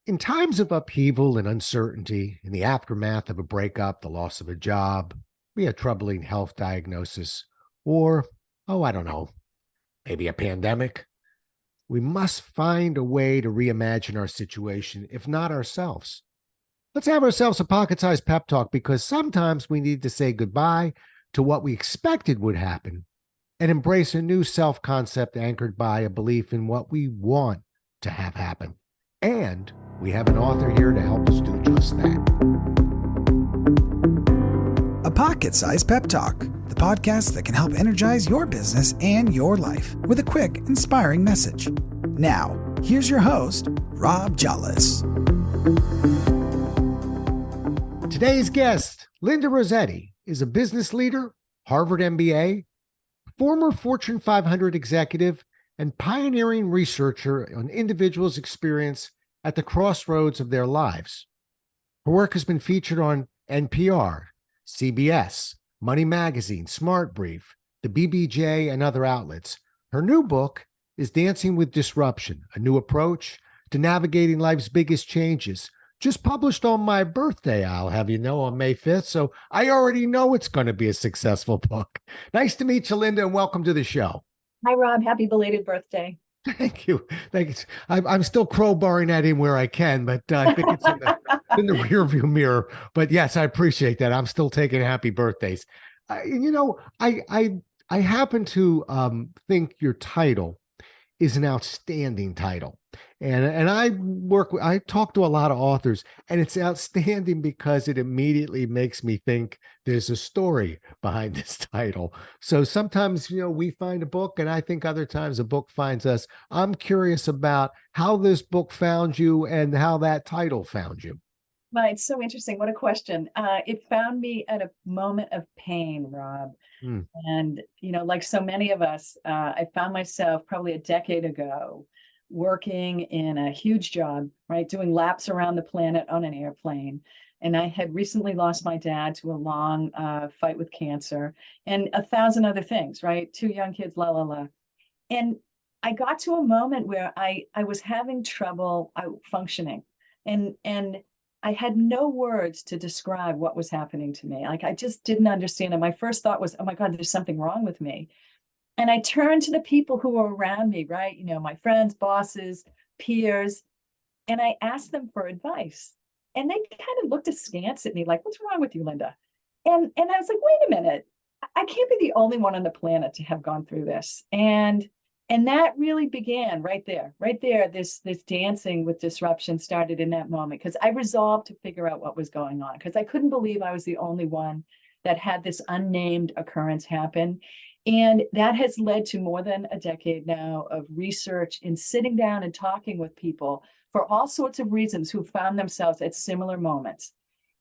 In times of upheaval and uncertainty, in the aftermath of a breakup, the loss of a job, be a troubling health diagnosis, or, oh, I don't know, maybe a pandemic, we must find a way to reimagine our situation, if not ourselves. Let's have ourselves a pocket sized pep talk because sometimes we need to say goodbye to what we expected would happen and embrace a new self concept anchored by a belief in what we want to have happen. And we have an author here to help us do just that. A Pocket Sized Pep Talk, the podcast that can help energize your business and your life with a quick, inspiring message. Now, here's your host, Rob Jolles. Today's guest, Linda Rossetti, is a business leader, Harvard MBA, former Fortune 500 executive, and pioneering researcher on individuals' experience at the crossroads of their lives. Her work has been featured on NPR, CBS, Money Magazine, Smart Brief, the BBJ, and other outlets. Her new book is Dancing with Disruption, a new approach to navigating life's biggest changes. Just published on my birthday, I'll have you know, on May 5th. So I already know it's going to be a successful book. Nice to meet you, Linda, and welcome to the show. Hi, Rob. Happy belated birthday. Thank you. Thank you. I'm still crowbarring that in where I can, but I think it's in the rearview mirror. But yes, I appreciate that. I'm still taking happy birthdays. I happen to think your title is an outstanding title. And I talk to a lot of authors, and it's outstanding because it immediately makes me think there's a story behind this title. So sometimes, we find a book, and I think other times a book finds us. I'm curious about how this book found you and how that title found you. Well, it's so interesting. What a question. It found me at a moment of pain, Rob. And, like so many of us, I found myself probably a decade ago working in a huge job, right? Doing laps around the planet on an airplane. And I had recently lost my dad to a long fight with cancer and 1,000 other things, right? 2 young kids, And I got to a moment where I was having trouble functioning. And I had no words to describe what was happening to me. Like, I just didn't understand. And my first thought was, oh my God, there's something wrong with me. And I turned to the people who were around me, right? My friends, bosses, peers, and I asked them for advice. And they kind of looked askance at me like, what's wrong with you, Linda? And I was like, wait a minute, I can't be the only one on the planet to have gone through this. And that really began right there. This dancing with disruption started in that moment because I resolved to figure out what was going on because I couldn't believe I was the only one that had this unnamed occurrence happen. And that has led to more than a decade now of research and sitting down and talking with people for all sorts of reasons who found themselves at similar moments.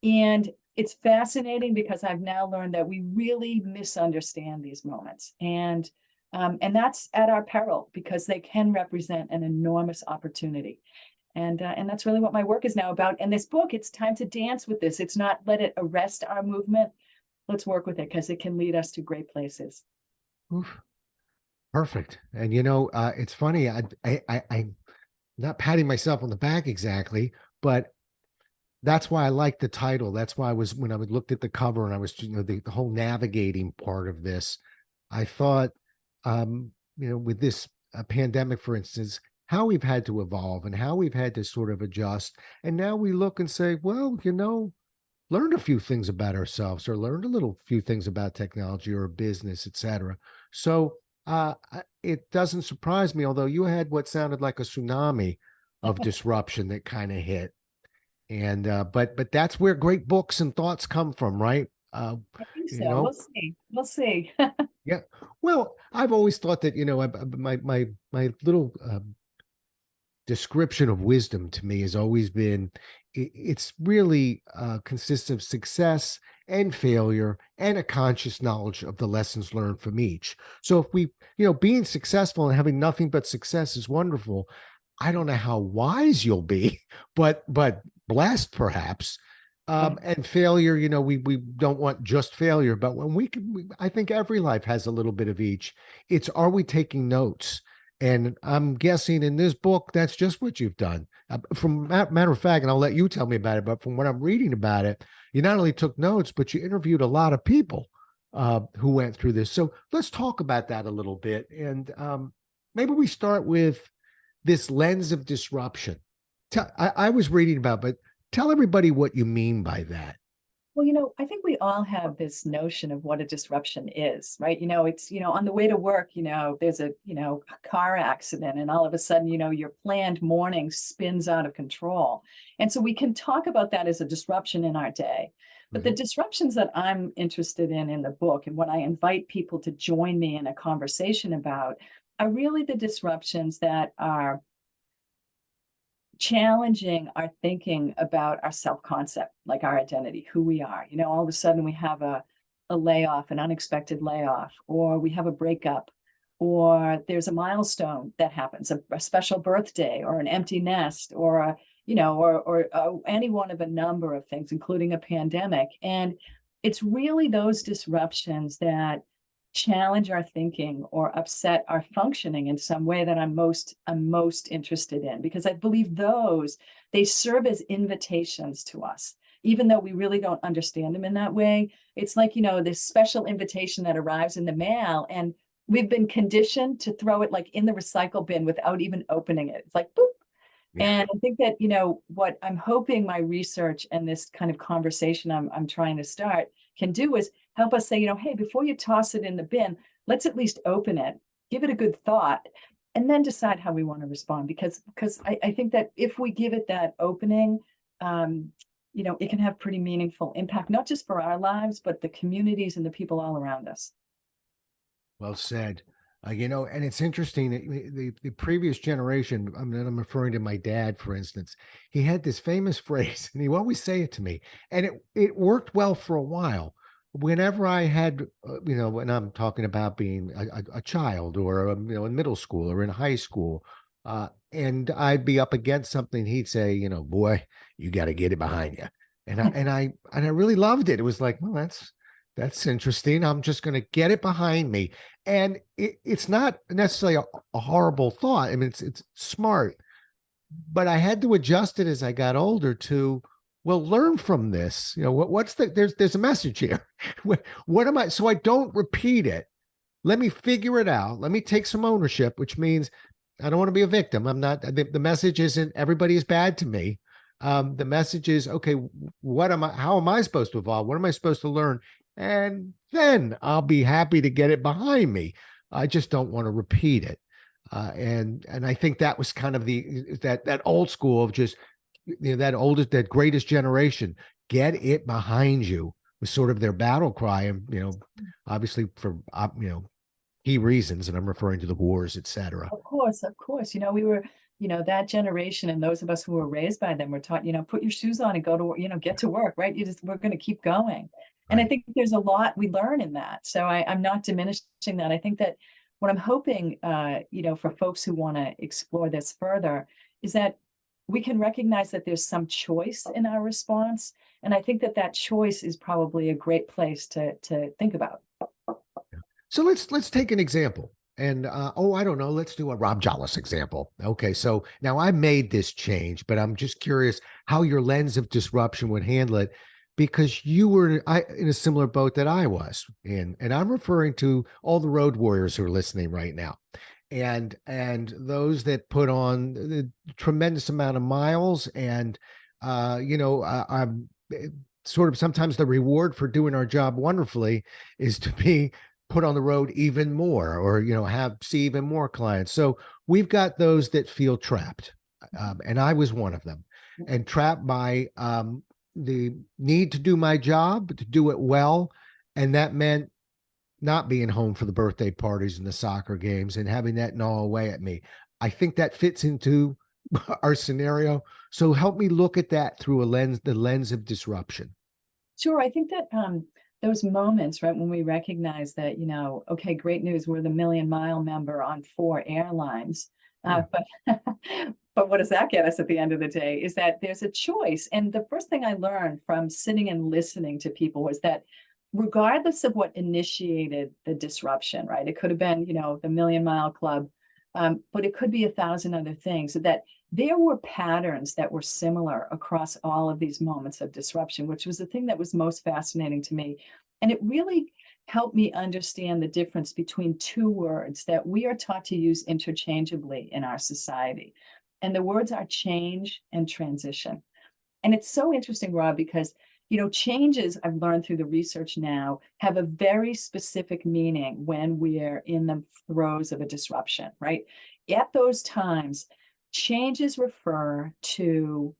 And it's fascinating because I've now learned that we really misunderstand these moments. And that's at our peril because they can represent an enormous opportunity. And that's really what my work is now about. And this book, it's time to dance with this. It's not let it arrest our movement. Let's work with it because it can lead us to great places. Oof. Perfect. And it's funny. I'm not patting myself on the back exactly, but that's why I like the title. That's why when I looked at the cover and I was, the whole navigating part of this, I thought, with this pandemic, for instance, how we've had to evolve and how we've had to sort of adjust. And now we look and say, well, learned a few things about ourselves or learned a few things about technology or business, et cetera. So it doesn't surprise me, although you had what sounded like a tsunami of disruption that kind of hit. And but that's where great books and thoughts come from, right? I think so. We'll see. Yeah. Well, I've always thought that, my little description of wisdom to me has always been, it's really consists of success and failure and a conscious knowledge of the lessons learned from each. So if we, being successful and having nothing but success is wonderful. I don't know how wise you'll be, but blessed perhaps. And failure, we don't want just failure, but when I think every life has a little bit of each. It's, are we taking notes And I'm guessing in this book, that's just what you've done. From matter of fact, and I'll let you tell me about it, but from what I'm reading about it, you not only took notes, but you interviewed a lot of people who went through this. So let's talk about that a little bit. And maybe we start with this lens of disruption. I was reading about, but tell everybody what you mean by that. Well, I think we all have this notion of what a disruption is, right? It's, on the way to work, there's a car accident, and all of a sudden, your planned morning spins out of control. And so we can talk about that as a disruption in our day. But the disruptions that I'm interested in the book, and what I invite people to join me in a conversation about, are really the disruptions that are challenging our thinking about our self-concept, like our identity, who we are. All of a sudden we have a layoff, an unexpected layoff, or we have a breakup, or there's a milestone that happens, a special birthday, or an empty nest, or any one of a number of things, including a pandemic. And it's really those disruptions that challenge our thinking or upset our functioning in some way that I'm most interested in, because I believe they serve as invitations to us, even though we really don't understand them in that way. It's like, this special invitation that arrives in the mail, and we've been conditioned to throw it like in the recycle bin without even opening it. It's like, boop. And I think that, what I'm hoping my research and this kind of conversation I'm trying to start can do is help us say, hey, before you toss it in the bin, let's at least open it, give it a good thought, and then decide how we want to respond. Because I think that if we give it that opening, it can have pretty meaningful impact, not just for our lives, but the communities and the people all around us. Well said. And it's interesting that the previous generation, I'm referring to my dad, for instance, he had this famous phrase, and he would always say it to me, and it worked well for a while. Whenever I had, when I'm talking about being a child, or, in middle school or in high school, and I'd be up against something, he'd say, boy, you got to get it behind you. And I really loved it. It was like, well, that's interesting. I'm just going to get it behind me. And it's not necessarily a horrible thought. I mean, it's smart, but I had to adjust it as I got older to, well, learn from this. What's there's a message here. What am I, so I don't repeat it. Let me figure it out. Let me take some ownership, which means I don't want to be a victim. I'm not, the message isn't everybody is bad to me. The message is, okay, how am I supposed to evolve? What am I supposed to learn? And then I'll be happy to get it behind me. I just don't want to repeat it. And I think that was kind of that old school of just, that greatest generation, get it behind you, was sort of their battle cry. And, obviously for, key reasons, and I'm referring to the wars, et cetera. Of course. We were, that generation, and those of us who were raised by them were taught, put your shoes on and go to work, get to work, right? We're going to keep going. And I think there's a lot we learn in that. So I'm not diminishing that. I think that what I'm hoping, for folks who want to explore this further, is that we can recognize that there's some choice in our response. And I think that choice is probably a great place to think about. So let's take an example. And I don't know, let's do a Rob Jolles example. Okay, so now I made this change, but I'm just curious how your lens of disruption would handle it, because you were in a similar boat that I was in. And I'm referring to all the road warriors who are listening right now. And those that put on the tremendous amount of miles, and I'm sort of, sometimes the reward for doing our job wonderfully is to be put on the road even more, or see even more clients. So we've got those that feel trapped, and I was one of them, and trapped by the need to do my job, to do it well, and that meant not being home for the birthday parties and the soccer games, and having that gnaw away at me. I think that fits into our scenario. So help me look at that through the lens of disruption. Sure. I think that those moments, right, when we recognize that, okay, great news, we're the Million Mile member on 4 airlines. But but what does that get us at the end of the day is that there's a choice. And the first thing I learned from sitting and listening to people was that regardless of what initiated the disruption, right, it could have been, the Million Mile Club but it could be 1,000 other things. So that there were patterns that were similar across all of these moments of disruption, which was the thing that was most fascinating to me. And it really helped me understand the difference between two words that we are taught to use interchangeably in our society. And the words are change and transition. And it's so interesting, Rob, because changes, I've learned through the research now, have a very specific meaning when we're in the throes of a disruption, right? At those times, changes refer to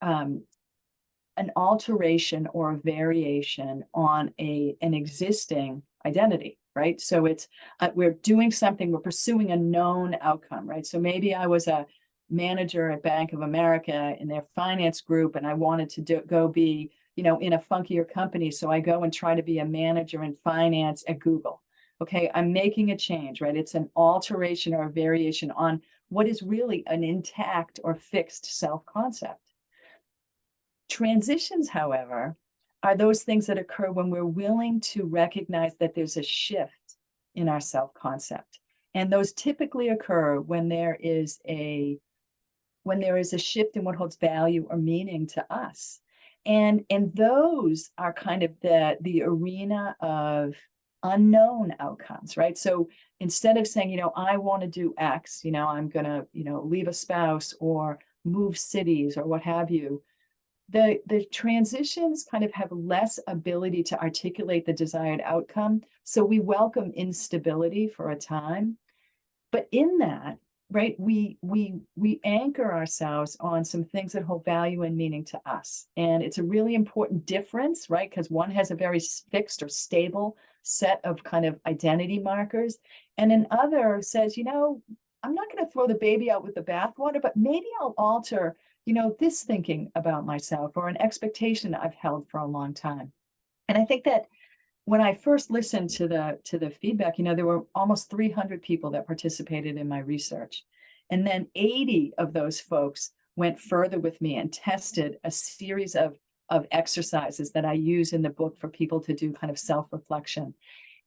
an alteration or a variation on an existing identity, right? So it's we're doing something, we're pursuing a known outcome, right? So maybe I was a manager at Bank of America in their finance group, and I wanted to go be, in a funkier company. So I go and try to be a manager in finance at Google. Okay, I'm making a change, right? It's an alteration or a variation on what is really an intact or fixed self-concept. Transitions, however, are those things that occur when we're willing to recognize that there's a shift in our self-concept. And those typically occur when there is a shift in what holds value or meaning to us. And those are kind of the arena of unknown outcomes, right? So instead of saying, I want to do X, I'm going to, leave a spouse or move cities or what have you, the transitions kind of have less ability to articulate the desired outcome. So we welcome instability for a time. But in that, right, we anchor ourselves on some things that hold value and meaning to us. And it's a really important difference, right? Because one has a very fixed or stable set of kind of identity markers. And another says, I'm not going to throw the baby out with the bathwater, but maybe I'll alter, this thinking about myself or an expectation I've held for a long time. And I think that when I first listened to the feedback, there were almost 300 people that participated in my research. And then 80 of those folks went further with me and tested a series of exercises that I use in the book for people to do kind of self-reflection.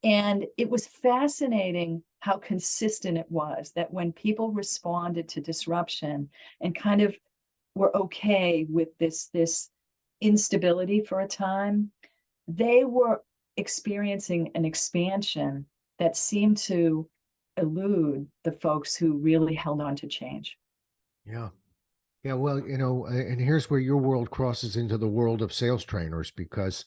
And it was fascinating how consistent it was that when people responded to disruption and kind of were okay with this instability for a time, they were experiencing an expansion that seemed to elude the folks who really held on to change. Yeah. Yeah. Well, and here's where your world crosses into the world of sales trainers, because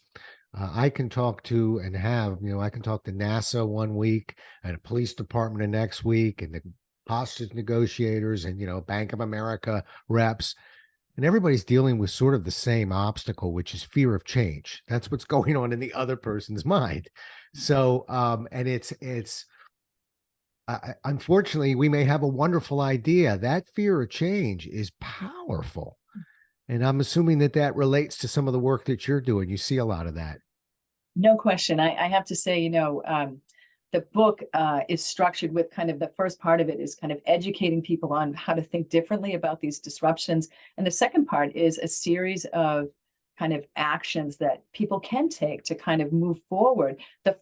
I can talk to and have, I can talk to NASA one week and a police department the next week and the hostage negotiators and, Bank of America reps. And everybody's dealing with sort of the same obstacle, which is fear of change. That's what's going on in the other person's mind. So, and it's unfortunately, we may have a wonderful idea. That fear of change is powerful. And I'm assuming that relates to some of the work that you're doing. You see a lot of that. No question. I have to say, the book is structured with kind of the first part of it is kind of educating people on how to think differently about these disruptions. And the second part is a series of kind of actions that people can take to kind of move forward. The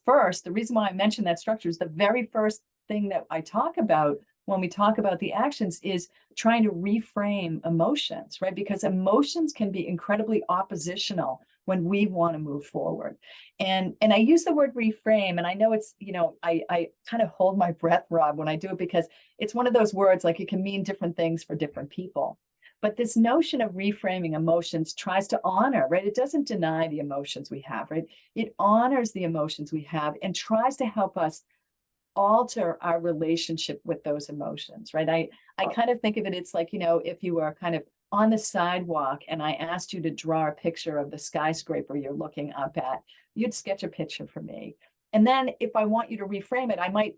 reason why I mentioned that structure is the very first thing that I talk about when we talk about the actions is trying to reframe emotions, right? Because emotions can be incredibly oppositional when we want to move forward. And I use the word reframe, and I know it's, I kind of hold my breath, Rob, when I do it, because it's one of those words, like it can mean different things for different people. But this notion of reframing emotions tries to honor, right? It doesn't deny the emotions we have, right? It honors the emotions we have and tries to help us alter our relationship with those emotions, right? I kind of think of it, it's like, if you were kind of on the sidewalk and I asked you to draw a picture of the skyscraper you're looking up at, you'd sketch a picture for me. And then if I want you to reframe it, I might,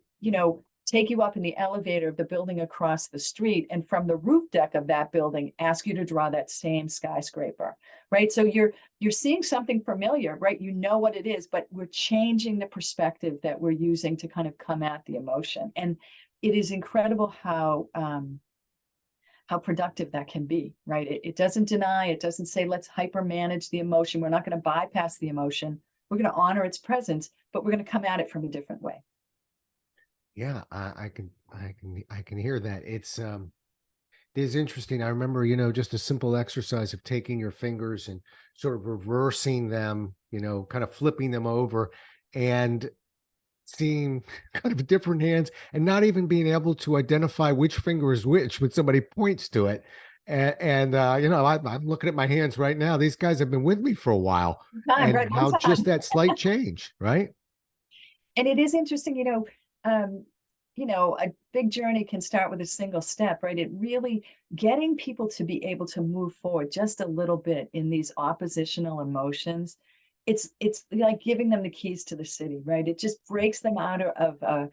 take you up in the elevator of the building across the street, and from the roof deck of that building, ask you to draw that same skyscraper, right? So you're seeing something familiar, right? You know what it is, but we're changing the perspective that we're using to kind of come at the emotion. And it is incredible how productive that can be, right? It doesn't deny, it doesn't say, let's hyper manage the emotion. We're not going to bypass the emotion. We're going to honor its presence, but we're going to come at it from a different way. Yeah, I can hear that. It is interesting. I remember, just a simple exercise of taking your fingers and sort of reversing them, kind of flipping them over and seeing kind of different hands and not even being able to identify which finger is which when somebody points to it. I'm looking at my hands right now. These guys have been with me for a while, Time, and right? Long how just time. that slight change, right? And it is interesting, a big journey can start with a single step, right? It really getting people to be able to move forward just a little bit in these oppositional emotions. It's like giving them the keys to the city, right? It just breaks them out of a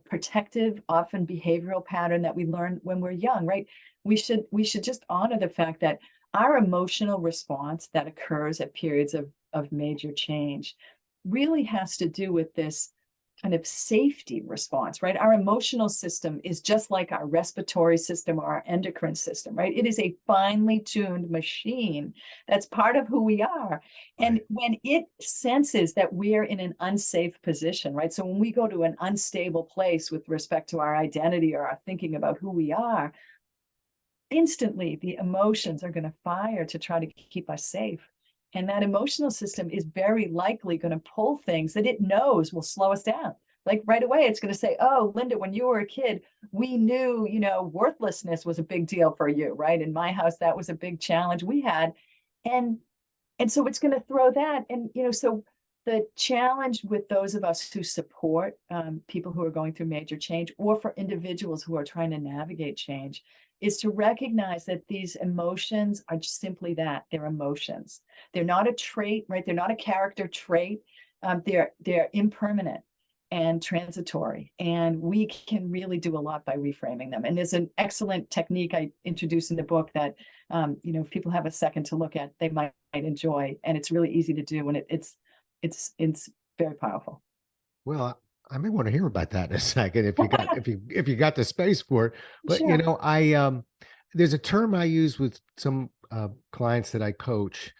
protective, often behavioral pattern that we learn when we're young, right? We should just honor the fact that our emotional response that occurs at periods of major change really has to do with this kind of safety response, right? Our emotional system is just like our respiratory system or our endocrine system, right? It is a finely tuned machine that's part of who we are. And Right. when it senses that we're in an unsafe position, right? So when we go to an unstable place with respect to our identity or our thinking about who we are, instantly the emotions are going to fire to try to keep us safe. And that emotional system is very likely going to pull things that it knows will slow us down. Like right away, it's going to say, oh, Linda, when you were a kid, we knew, worthlessness was a big deal for you, right? In my house, that was a big challenge we had. And and so it's going to throw that. And, so the challenge with those of us who support people who are going through major change, or for individuals who are trying to navigate change, is to recognize that these emotions are just simply that, they're emotions. They're not a trait, right? They're not a character trait. They're impermanent and transitory, and we can really do a lot by reframing them. And there's an excellent technique I introduced in the book that if people have a second to look at, they might enjoy, and it's really easy to do, and it's very powerful. Well, I may want to hear about that in a second if you got the space for it. But Sure. there's a term I use with some clients that I coach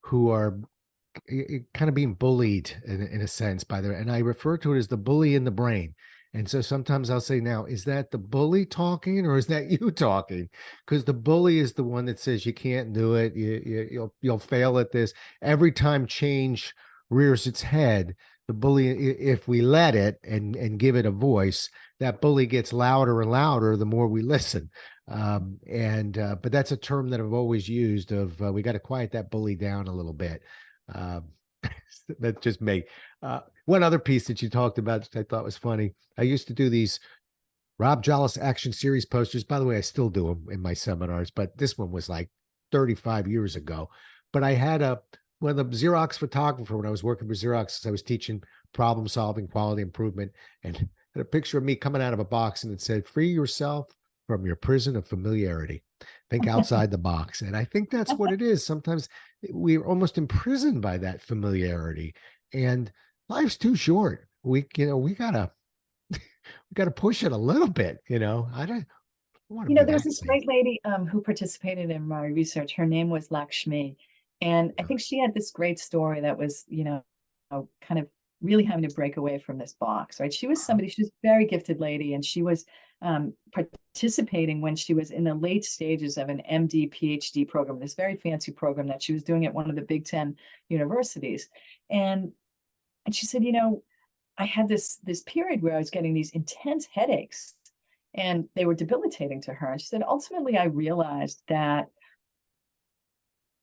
who are kind of being bullied in a sense by their, and I refer to it as the bully in the brain. And so sometimes I'll say, now, is that the bully talking or is that you talking? Because the bully is the one that says you can't do it, you'll fail at this. Every time change rears its head, the bully, if we let it and give it a voice, that bully gets louder and louder the more we listen. And But that's a term that I've always used of we got to quiet that bully down a little bit. um, that's just me. One other piece that you talked about that I thought was funny. I used to do these Rob Jollis action series posters. By the way, I still do them in my seminars, but this one was like 35 years ago. But I had one of the Xerox photographer when I was working for Xerox. I was teaching problem solving, quality improvement, and had a picture of me coming out of a box, and it said, "Free yourself from your prison of familiarity. Think outside the box." And I think that's what it is. Sometimes we're almost imprisoned by that familiarity, and life's too short. We gotta push it a little bit. I don't want to be There was that this safe. great lady who participated in my research. Her name was Lakshmi. And I think she had this great story that was, kind of really having to break away from this box, right? She was a very gifted lady, and she was participating when she was in the late stages of an MD, PhD program, this very fancy program that she was doing at one of the Big Ten universities. And she said, I had this period where I was getting these intense headaches, and they were debilitating to her. And she said, ultimately, I realized that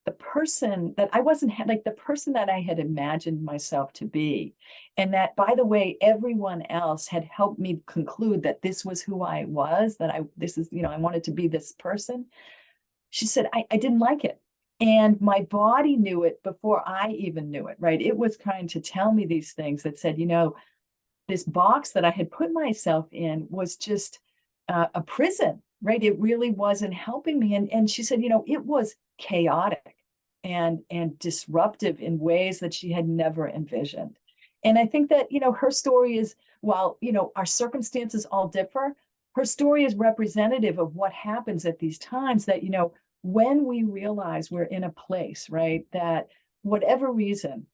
the person that I wasn't like the person that I had imagined myself to be, and that, by the way, everyone else had helped me conclude that this was who I was, I wanted to be this person. She said, I didn't like it. And my body knew it before I even knew it, right? It was trying to tell me these things that said, this box that I had put myself in was just a prison, right? It really wasn't helping me. And she said, it was chaotic and disruptive in ways that she had never envisioned. And I think that, her story is, while, our circumstances all differ, her story is representative of what happens at these times that, when we realize we're in a place, right, that whatever reason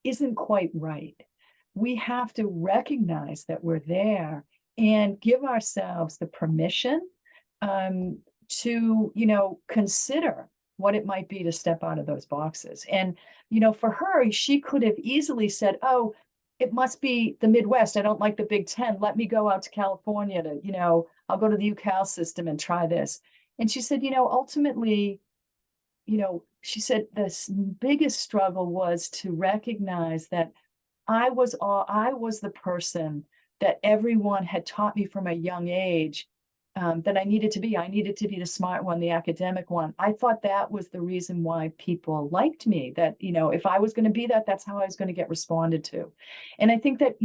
isn't quite right, we have to recognize that we're there and give ourselves the permission to, consider what it might be to step out of those boxes. And, for her, she could have easily said, oh, it must be the Midwest. I don't like the Big Ten. Let me go out to California to, I'll go to the UCal system and try this. And she said, ultimately, she said the biggest struggle was to recognize that I was the person that everyone had taught me from a young age, that I needed to be. I needed to be the smart one, the academic one. I thought that was the reason why people liked me, that, if I was going to be that, that's how I was going to get responded to. And I think that,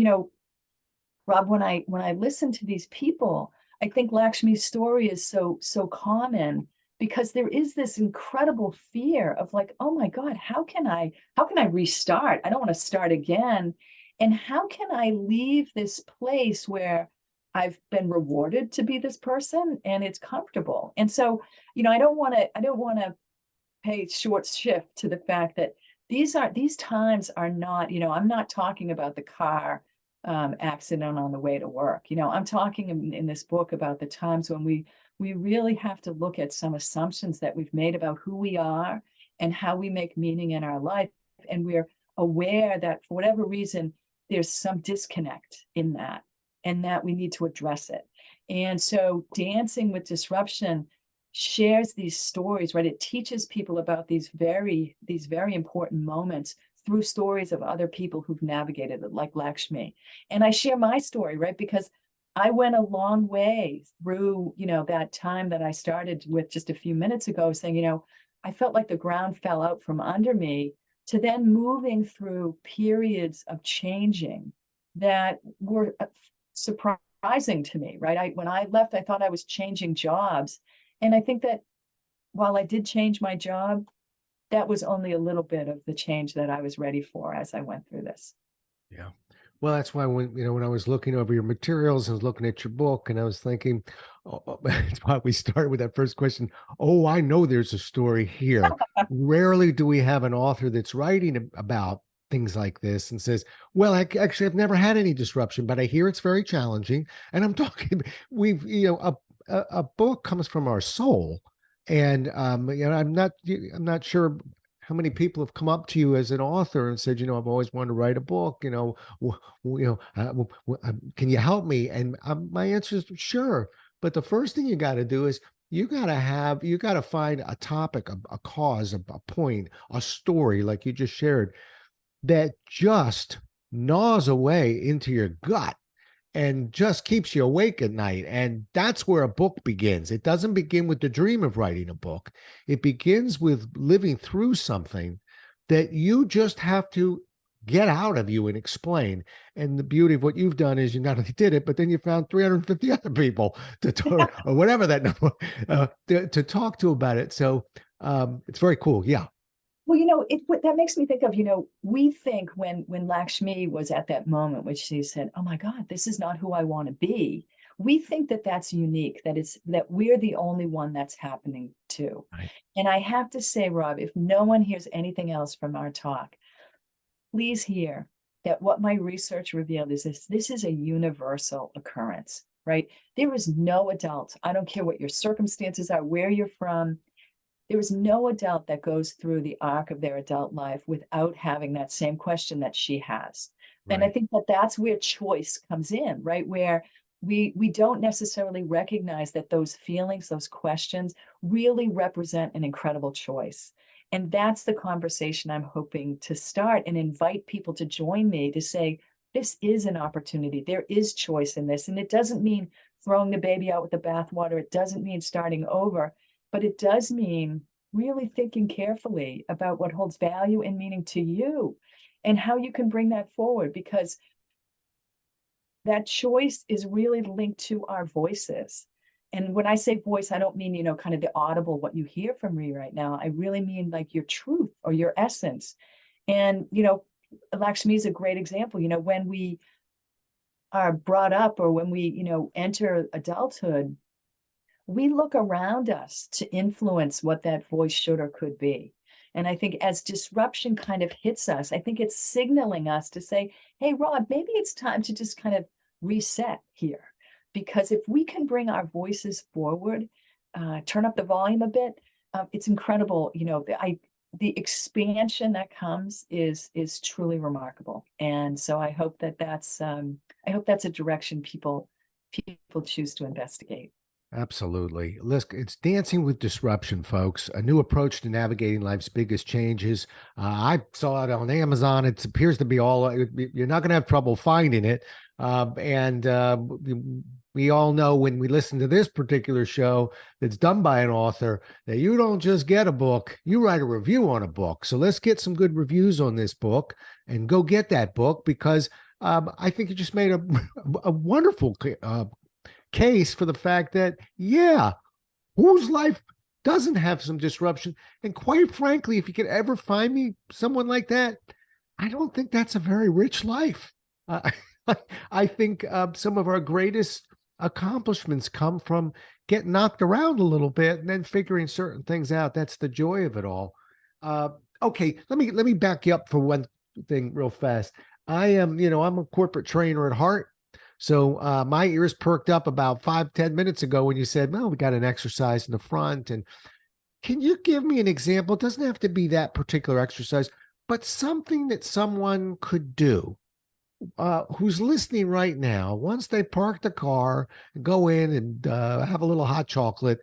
Rob, when I listen to these people, I think Lakshmi's story is so common, because there is this incredible fear of like, oh my God, how can I restart? I don't want to start again. And how can I leave this place where I've been rewarded to be this person and it's comfortable? And so, I don't want to pay short shift to the fact that these times are not, I'm not talking about the car accident on the way to work. I'm talking in this book about the times when we really have to look at some assumptions that we've made about who we are and how we make meaning in our life. And we're aware that for whatever reason, there's some disconnect in that, and that we need to address it. And so Dancing with Disruption shares these stories, right? It teaches people about these very important moments through stories of other people who've navigated it, like Lakshmi. And I share my story, right? Because I went a long way through, that time that I started with just a few minutes ago, saying, I felt like the ground fell out from under me, to then moving through periods of changing that were surprising to me, right? When I left, I thought I was changing jobs. And I think that while I did change my job, that was only a little bit of the change that I was ready for as I went through this. Yeah. Well, that's why when I was looking over your materials, I was looking at your book, and I was thinking, that's why we started with that first question. Oh, I know there's a story here. Rarely do we have an author that's writing about things like this and says, well, actually, I've never had any disruption, but I hear it's very challenging. And I'm talking, a book comes from our soul. And I'm not sure how many people have come up to you as an author and said, I've always wanted to write a book, can you help me? And my answer is sure. But the first thing you got to do is you got to find a topic, a cause, a point, a story like you just shared that just gnaws away into your gut and just keeps you awake at night. And that's where a book begins. It doesn't begin with the dream of writing a book. It begins with living through something that you just have to get out of you and explain. And the beauty of what you've done is you not only did it, but then you found 350 other people to talk, or whatever that number, to talk to about it. So it's very cool. Yeah. Well, that makes me think of, we think when Lakshmi was at that moment, which she said, oh my God, this is not who I want to be. We think that that's unique, that we're the only one that's happening to. Right. And I have to say, Rob, if no one hears anything else from our talk, please hear that what my research revealed is this is a universal occurrence, right? There is no adult, I don't care what your circumstances are, where you're from, there is no adult that goes through the arc of their adult life without having that same question that she has. Right. And I think that that's where choice comes in, right? Where we don't necessarily recognize that those feelings, those questions really represent an incredible choice. And that's the conversation I'm hoping to start and invite people to join me to say, this is an opportunity. There is choice in this. And it doesn't mean throwing the baby out with the bathwater. It doesn't mean starting over. But it does mean really thinking carefully about what holds value and meaning to you and how you can bring that forward, because that choice is really linked to our voices. And when I say voice, I don't mean, kind of the audible, what you hear from me right now. I really mean like your truth or your essence. And, Lakshmi is a great example. When we are brought up or when we, enter adulthood, we look around us to influence what that voice should or could be. And I think as disruption kind of hits us, I think it's signaling us to say, hey, Rob, maybe it's time to just kind of reset here. Because if we can bring our voices forward, turn up the volume a bit, it's incredible. The expansion that comes is truly remarkable. And so I hope that's a direction people choose to investigate. Absolutely. Listen, it's dancing with disruption, folks. A new approach to navigating life's biggest changes. I saw it on Amazon. It appears to be you're not going to have trouble finding it. And we all know when we listen to this particular show that's done by an author that you don't just get a book, you write a review on a book. So let's get some good reviews on this book and go get that book, because I think you just made a wonderful case for the fact that, yeah, whose life doesn't have some disruption? And quite frankly, if you could ever find me someone like that, I don't think that's a very rich life. I think some of our greatest accomplishments come from getting knocked around a little bit and then figuring certain things out. That's the joy of it all. Okay, let me back you up for one thing real fast. I'm a corporate trainer at heart. So my ears perked up about 5-10 minutes ago when you said, well, we got an exercise in the front. And can you give me an example? It doesn't have to be that particular exercise, but something that someone could do who's listening right now, once they park the car, go in and have a little hot chocolate.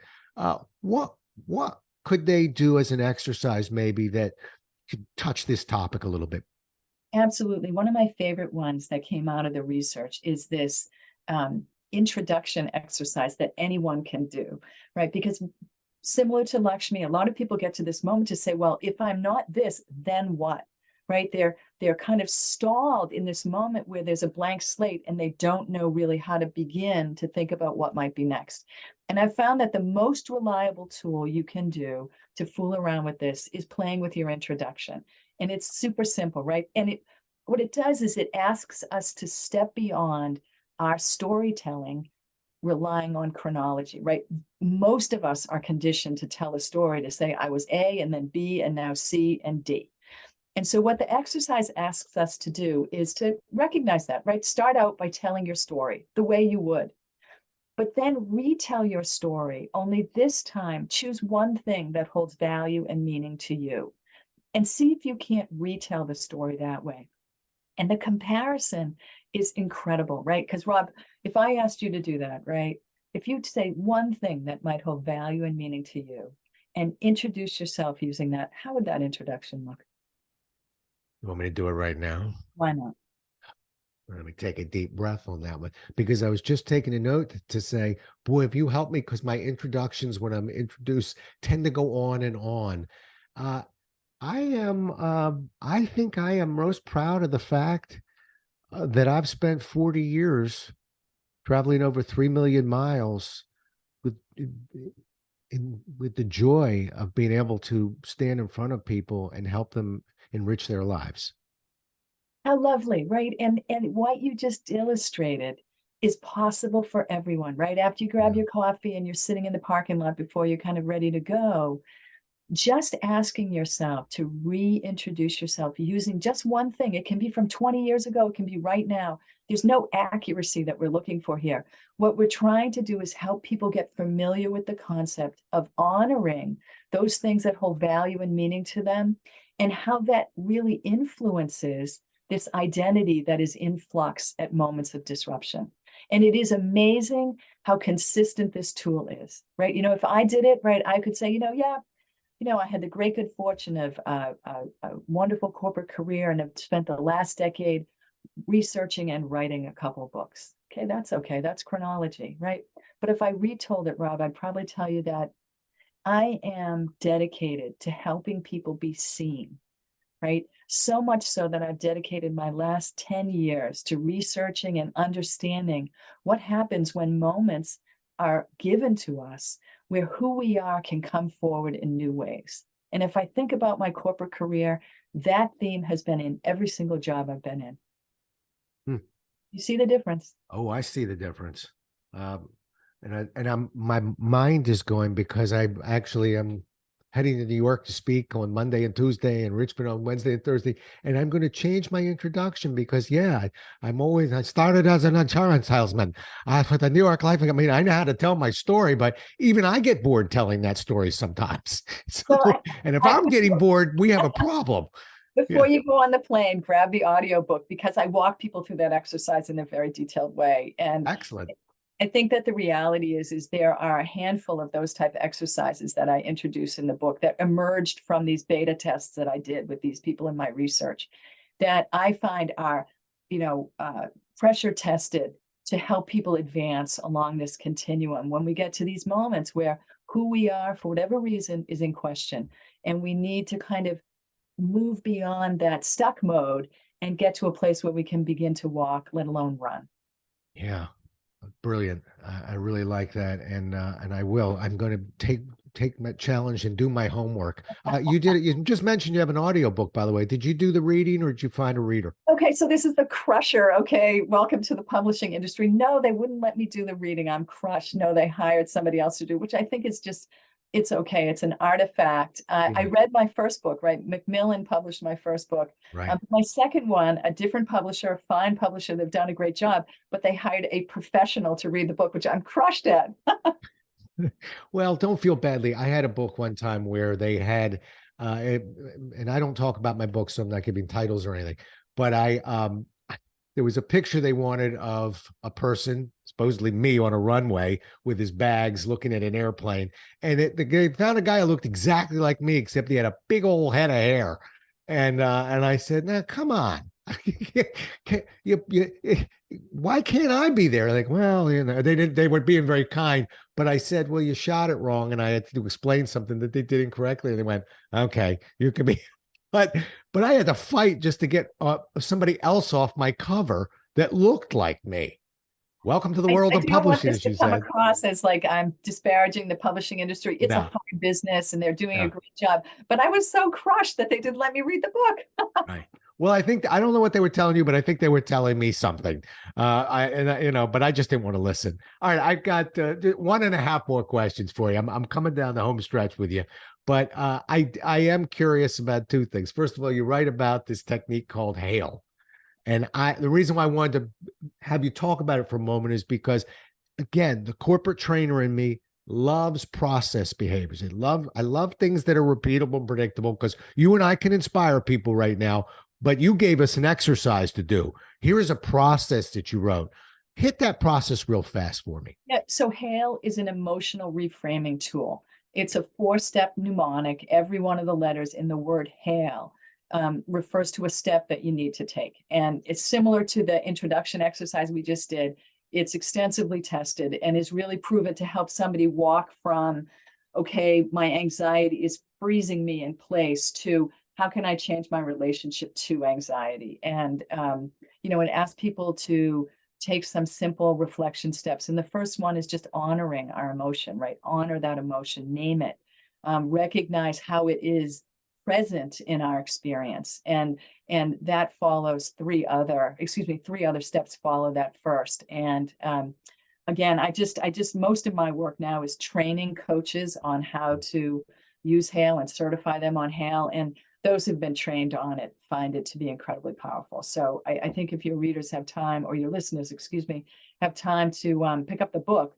What could they do as an exercise maybe that could touch this topic a little bit? Absolutely. One of my favorite ones that came out of the research is this introduction exercise that anyone can do, right? Because similar to Lakshmi, a lot of people get to this moment to say, well, if I'm not this, then what? Right? They're kind of stalled in this moment where there's a blank slate and they don't know really how to begin to think about what might be next. And I've found that the most reliable tool you can do to fool around with this is playing with your introduction. And it's super simple, right? And what it does is it asks us to step beyond our storytelling, relying on chronology, right? Most of us are conditioned to tell a story, to say, I was A and then B and now C and D. And so what the exercise asks us to do is to recognize that, right? Start out by telling your story the way you would, but then retell your story. Only this time, choose one thing that holds value and meaning to you, and see if you can't retell the story that way. And the comparison is incredible, right? Because Rob, if I asked you to do that, right? If you'd say one thing that might hold value and meaning to you and introduce yourself using that, how would that introduction look? You want me to do it right now? Why not? Let me take a deep breath on that one, because I was just taking a note to say, boy, if you help me, because my introductions when I'm introduced tend to go on and on. I think I am most proud of the fact that I've spent 40 years traveling over 3 million miles with with the joy of being able to stand in front of people and help them enrich their lives. How lovely, right? And what you just illustrated is possible for everyone, right? After you grab Yeah. your coffee and you're sitting in the parking lot before you're kind of ready to go, just asking yourself to reintroduce yourself using just one thing. It can be from 20 years ago, it can be right now. There's no accuracy that we're looking for here. What we're trying to do is help people get familiar with the concept of honoring those things that hold value and meaning to them, and how that really influences this identity that is in flux at moments of disruption. And it is amazing how consistent this tool is, right? If I did it, right, I could say, yeah, I had the great good fortune of a wonderful corporate career, and have spent the last decade researching and writing a couple of books. Okay, that's okay. That's chronology, right? But if I retold it, Rob, I'd probably tell you that I am dedicated to helping people be seen, right? So much so that I've dedicated my last 10 years to researching and understanding what happens when moments are given to us where who we are can come forward in new ways. And if I think about my corporate career, that theme has been in every single job I've been in. Hmm. You see the difference? Oh, I see the difference. And my mind is going, because I actually am heading to New York to speak on Monday and Tuesday, and Richmond on Wednesday and Thursday. And I'm going to change my introduction because, yeah, I started as an insurance salesman for the New York Life. I mean, I know how to tell my story, but even I get bored telling that story sometimes. Well, So, and if I'm getting bored, we have a problem. before Yeah. you go on the plane, grab the audiobook because I walk people through that exercise in a very detailed way. And Excellent. I think that the reality is there are a handful of those type of exercises that I introduce in the book that emerged from these beta tests that I did with these people in my research that I find are, pressure tested to help people advance along this continuum. When we get to these moments where who we are, for whatever reason, is in question, and we need to kind of move beyond that stuck mode and get to a place where we can begin to walk, let alone run. Yeah. Brilliant. I really like that, and I will. I'm going to take my challenge and do my homework. You did it. You just mentioned you have an audiobook, by the way. Did you do the reading, or did you find a reader? Okay, so this is the crusher. Okay, welcome to the publishing industry. No, they wouldn't let me do the reading. I'm crushed. No, they hired somebody else to do, which I think is just, it's okay. It's an artifact. I Yeah. read my first book, right? Macmillan published my first book. Right. My second one, a different publisher, fine publisher, they've done a great job, but they hired a professional to read the book, which I'm crushed at. Well, don't feel badly. I had a book one time where they had, and I don't talk about my books, so I'm not giving titles or anything, but there was a picture they wanted of a person, supposedly me, on a runway with his bags looking at an airplane. And they found a guy who looked exactly like me, except he had a big old head of hair. And I said, "Now, come on. Why can't I be there?" Like, well, they were being very kind, but I said, "Well, you shot it wrong." And I had to explain something that they did incorrectly. And they went, "Okay, you can be." But I had to fight just to get somebody else off my cover that looked like me. Welcome to the world I of don't want publishing, this as to you come said. across as like I'm disparaging the publishing industry. It's a No, hard business and they're doing a no. great job. But I was so crushed that they didn't let me read the book. Right. Well, I don't know what they were telling you, but I think they were telling me something. But I just didn't want to listen. All right, I've got one and a half more questions for you. I'm coming down the home stretch with you, but I am curious about two things. First of all, you write about this technique called hail, and the reason why I wanted to have you talk about it for a moment is because, again, the corporate trainer in me loves process behaviors. I love things that are repeatable and predictable because you and I can inspire people right now, but you gave us an exercise to do. Here is a process that you wrote. Hit that process real fast for me. Yeah, so HAIL is an emotional reframing tool. It's a 4-step mnemonic. Every one of the letters in the word HAIL refers to a step that you need to take. And it's similar to the introduction exercise we just did. It's extensively tested and is really proven to help somebody walk from, okay, my anxiety is freezing me in place, to how can I change my relationship to anxiety? And, and ask people to take some simple reflection steps. And the first one is just honoring our emotion, right? Honor that emotion, name it, recognize how it is present in our experience. And that follows three other steps follow that first. And again, I just most of my work now is training coaches on how to use HAIL and certify them on HAIL. And those who've been trained on it find it to be incredibly powerful. So I think if your readers have time, or your listeners, excuse me, have time to pick up the book,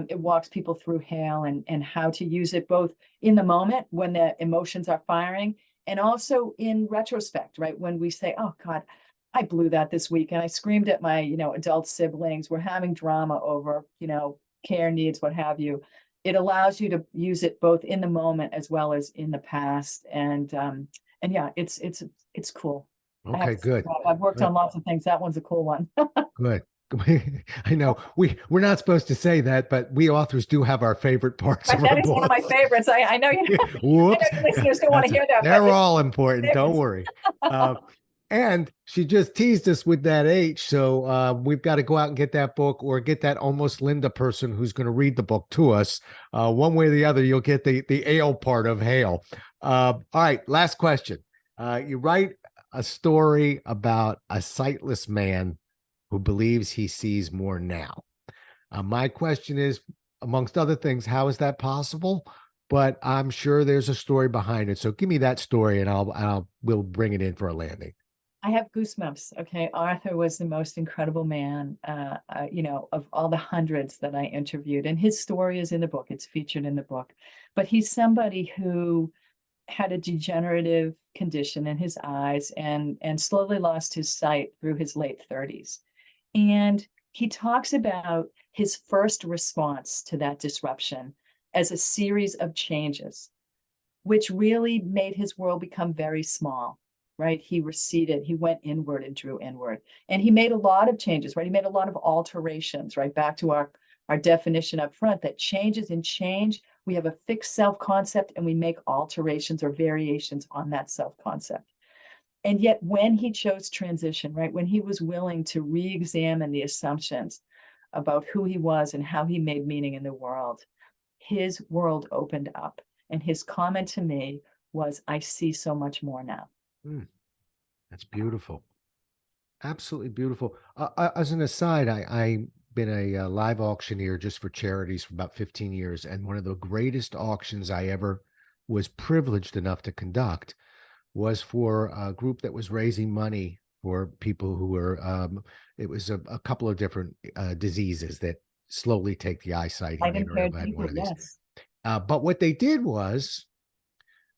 it walks people through HAIL and how to use it both in the moment when the emotions are firing, and also in retrospect, right? When we say, oh God, I blew that this week and I screamed at my, adult siblings, we're having drama over, care needs, what have you. It allows you to use it both in the moment as well as in the past. And yeah, it's cool. Okay, good. I've worked Good. on lots of things. That one's a cool one. Good. I know we're not supposed to say that, but we authors do have our favorite parts of our That is one of my books. favorites. I know you. Whoops. I know your listeners don't want to hear that. They're all important. Don't favorites. worry. And she just teased us with that H. So we've got to go out and get that book, or get that almost Linda person who's going to read the book to us. One way or the other, you'll get the ale part of HAIL. All right. Last question. You write a story about a sightless man who believes he sees more now. My question is, amongst other things, how is that possible? but I'm sure there's a story behind it. So give me that story, and we'll bring it in for a landing. I have goosebumps. Okay. Arthur was the most incredible man, of all the hundreds that I interviewed. And his story is in the book. It's featured in the book. But he's somebody who had a degenerative condition in his eyes and slowly lost his sight through his late 30s. And he talks about his first response to that disruption as a series of changes, which really made his world become very small, right? He receded, he went inward and drew inward. And he made a lot of changes, right? He made a lot of alterations, right? Back to our definition up front, that changes in change, we have a fixed self-concept and we make alterations or variations on that self-concept. And yet when he chose transition, right? When he was willing to re-examine the assumptions about who he was and how he made meaning in the world, his world opened up. And his comment to me was, I see so much more now. That's beautiful. Absolutely beautiful. As an aside, I've been a live auctioneer just for charities for about 15 years. And one of the greatest auctions I ever was privileged enough to conduct was for a group that was raising money for people who were, it was a couple of different diseases that slowly take the eyesight. Impaired people, yes. But what they did was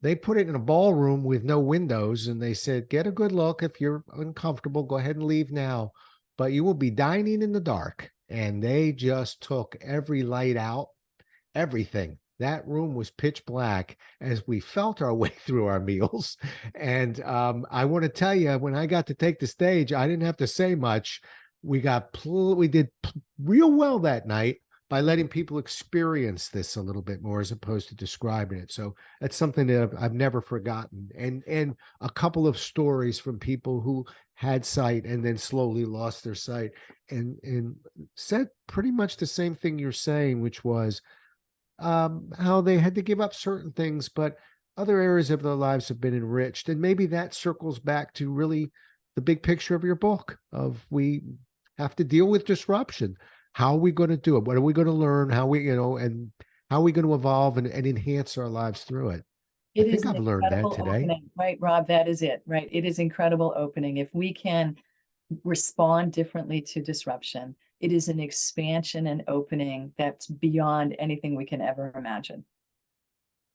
they put it in a ballroom with no windows, and they said, get a good look. If you're uncomfortable, go ahead and leave now, but you will be dining in the dark. And they just took every light out, everything. That room was pitch black as we felt our way through our meals. And I want to tell you, when I got to take the stage, I didn't have to say much. We did real well that night by letting people experience this a little bit more as opposed to describing it. So that's something that I've never forgotten. And a couple of stories from people who had sight and then slowly lost their sight and said pretty much the same thing you're saying, which was how they had to give up certain things, but other areas of their lives have been enriched. And maybe that circles back to really the big picture of your book of we have to deal with disruption. How are we going to do it? What are we going to learn? How and how are we going to evolve and enhance our lives through it? I think I've learned that today. Opening, right, Rob? That is it, right? It is incredible opening. If we can respond differently to disruption, it is an expansion and opening that's beyond anything we can ever imagine.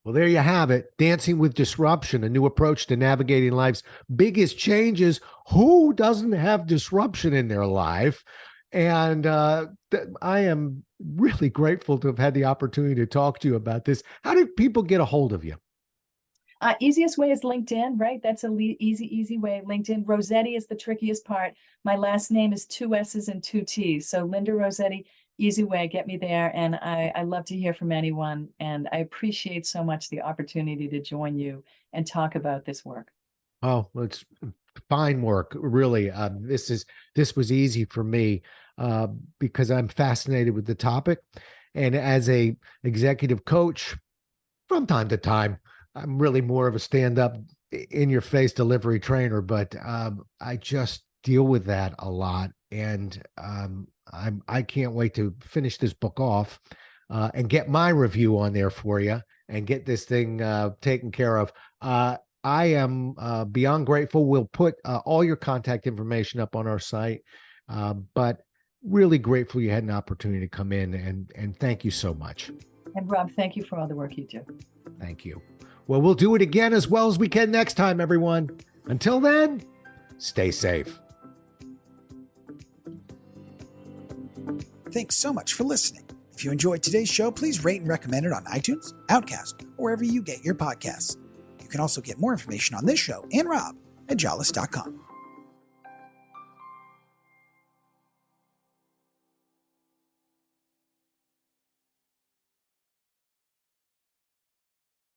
Well, there you have it. Dancing with Disruption, a new approach to navigating life's biggest changes. Who doesn't have disruption in their life? And I am really grateful to have had the opportunity to talk to you about this. How do people get a hold of you? Easiest way is LinkedIn, right? That's a easy way. LinkedIn. Rossetti is the trickiest part. My last name is 2 S's and 2 T's. So Linda Rossetti, easy way, get me there. And I love to hear from anyone. And I appreciate so much the opportunity to join you and talk about this work. Oh, it's fine work. Really. This was easy for me because I'm fascinated with the topic. And as a executive coach, from time to time, I'm really more of a stand-up, in-your-face delivery trainer, but I just deal with that a lot, and I can't wait to finish this book off and get my review on there for you and get this thing taken care of. I am beyond grateful. We'll put all your contact information up on our site, but really grateful you had an opportunity to come in, and thank you so much. And Rob, thank you for all the work you do. Thank you. Well, we'll do it again as well as we can next time, everyone. Until then, stay safe. Thanks so much for listening. If you enjoyed today's show, please rate and recommend it on iTunes, Outcast, or wherever you get your podcasts. You can also get more information on this show and Rob at jollis.com.